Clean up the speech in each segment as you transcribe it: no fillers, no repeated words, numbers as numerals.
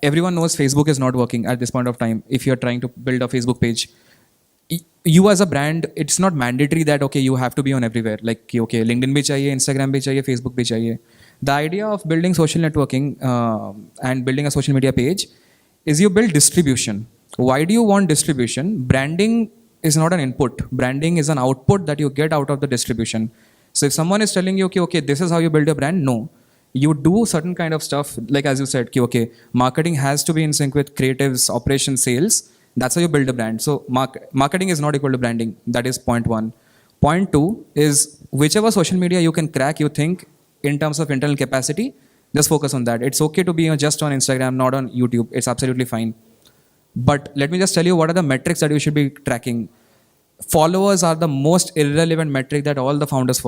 Everyone knows Facebook is not working at this point of time. If you're trying to build a Facebook page, you as a brand, it's not mandatory that okay, you have to be on everywhere. Like okay, LinkedIn bhi chahiye, Instagram bhi chahiye, Facebook bhi chahiye. The idea of building social networking and building a social media page is you build distribution. Why do you want distribution? Branding is not an input. Branding is an output that you get out of the distribution. So if someone is telling you, okay, this is how you build a brand, no. You do certain kind of stuff, like as you said, okay, marketing has to be in sync with creatives, operations, sales. That's how you build a brand. So marketing is not equal to branding. That is point one. Point two is whichever social media you can crack, you think in terms of internal capacity, just focus on that. It's okay to be just on Instagram, not on YouTube. It's absolutely fine. But let me just tell you what are the metrics that you should be tracking. Followers are the most irrelevant metric that all the founders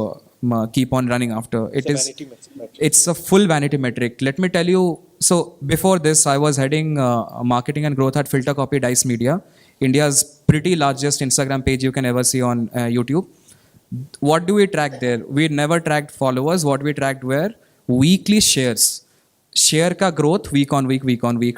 keep on running after. It's a full vanity metric. Let me tell you. So before this, I was heading marketing and growth at FilterCopy Dice Media, India's pretty largest Instagram page you can ever see on YouTube. What do we track there? We never tracked followers. What we tracked were weekly shares. Share ka growth week on week,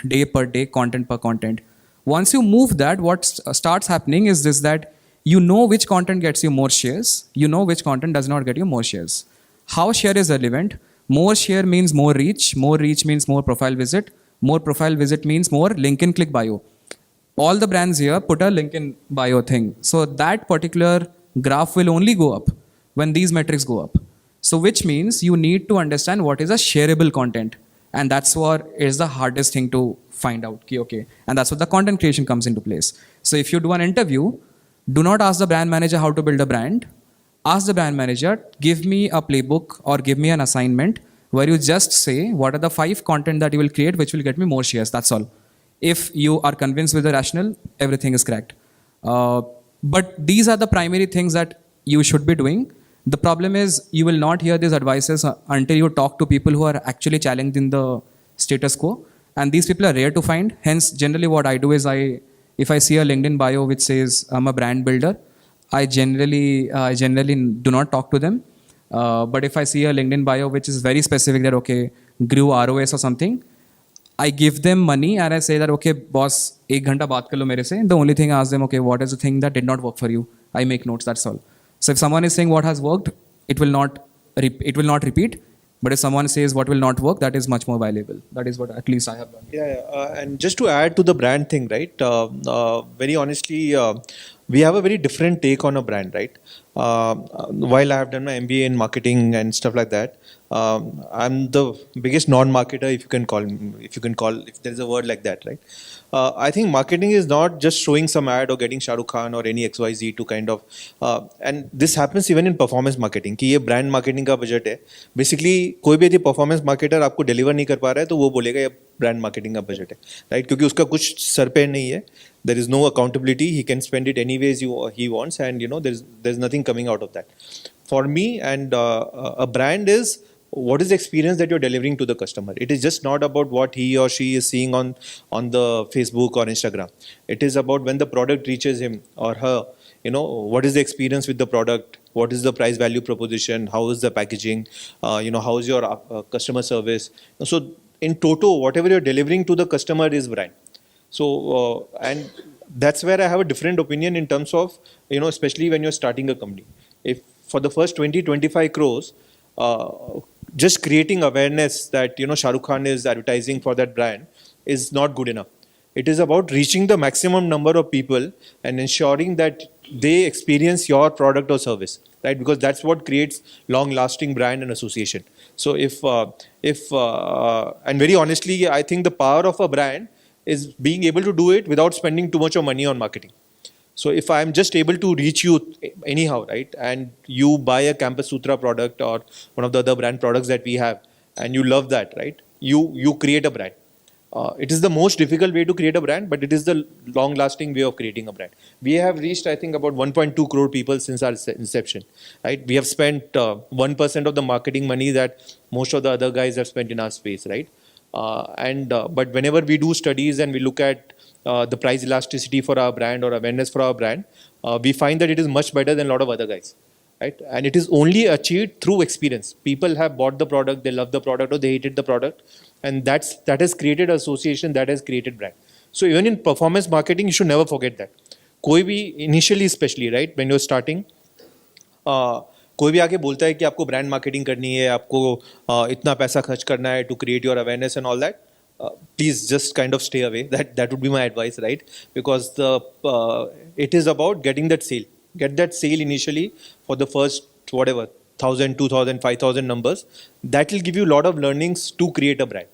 day per day, content per content. Once you move that, what starts happening is this, that you know which content gets you more shares, you know which content does not get you more shares. How share is relevant? More share means more reach means more profile visit means more link in click bio. All the brands here put a link in bio thing. So that particular graph will only go up when these metrics go up. So which means you need to understand what is a shareable content. And that's what is the hardest thing to find out. Okay. And that's what the content creation comes into place. So if you do an interview, do not ask the brand manager how to build a brand. Ask the brand manager, give me a playbook or give me an assignment where you just say what are the 5 content that you will create which will get me more shares. That's all. If you are convinced with the rationale, everything is cracked. But these are the primary things that you should be doing. The problem is you will not hear these advices until you talk to people who are actually challenging the status quo. And these people are rare to find. Hence, generally what I do is if I see a LinkedIn bio which says I'm a brand builder, I generally do not talk to them. But if I see a LinkedIn bio which is very specific that, okay, grew ROS or something, I give them money and I say that, okay, boss, 1 ghanta baat kar lo mere se. The only thing I ask them, okay, what is the thing that did not work for you? I make notes, that's all. So if someone is saying what has worked, it will not repeat. But if someone says what will not work, that is much more valuable. That is what at least I have done. And just to add to the brand thing, right? Very honestly, we have a very different take on a brand, right? While I have done my MBA in marketing and stuff like that, I'm the biggest non-marketer, if there's a word like that, right? I think marketing is not just showing some ad or getting Shah Rukh Khan or any XYZ to kind of, and this happens even in performance marketing, कि ये brand marketing का budget है. Basically, कोई भी यदि performance marketer आपको deliver नहीं कर पा रहा है, तो वो बोलेगा ये brand marketing का budget है, right? क्योंकि उसका कुछ सर पे नहीं है. There is no accountability. He can spend it any ways he wants, and there's nothing coming out of that. For me, and a brand is what is the experience that you're delivering to the customer. It is just not about what he or she is seeing on the Facebook or Instagram. It is about when the product reaches him or her, what is the experience with the product, what is the price value proposition, how is the packaging, how is your customer service. So in toto, whatever you're delivering to the customer is brand. So and that's where I have a different opinion in terms of, especially when you're starting a company. If for the first 20-25 crores, just creating awareness that Shah Rukh Khan is advertising for that brand is not good enough. It is about reaching the maximum number of people and ensuring that they experience your product or service, right? Because that's what creates long-lasting brand and association. So and very honestly, I think the power of a brand is being able to do it without spending too much of money on marketing. So if I'm just able to reach you anyhow, right, and you buy a Campus Sutra product or one of the other brand products that we have, and you love that, right, you create a brand. It is the most difficult way to create a brand, but it is the long-lasting way of creating a brand. We have reached, I think, about 1.2 crore people since our inception, right? We have spent 1% of the marketing money that most of the other guys have spent in our space, right? But whenever we do studies and we look at the price elasticity for our brand or awareness for our brand, we find that it is much better than a lot of other guys, right? And it is only achieved through experience. People have bought the product, they love the product, or they hated the product, and that has created association, that has created brand. So even in performance marketing, you should never forget that. कोई भी initially especially, right, when you're starting, कोई भी आके बोलता है कि आपको brand marketing करनी है, आपको इतना पैसा खर्च करना है to create your awareness and all that, please just kind of stay away. That would be my advice, right? Because it is about getting that sale. Get that sale initially for the first whatever 1,000, 2,000, 5,000 numbers. That will give you a lot of learnings to create a brand.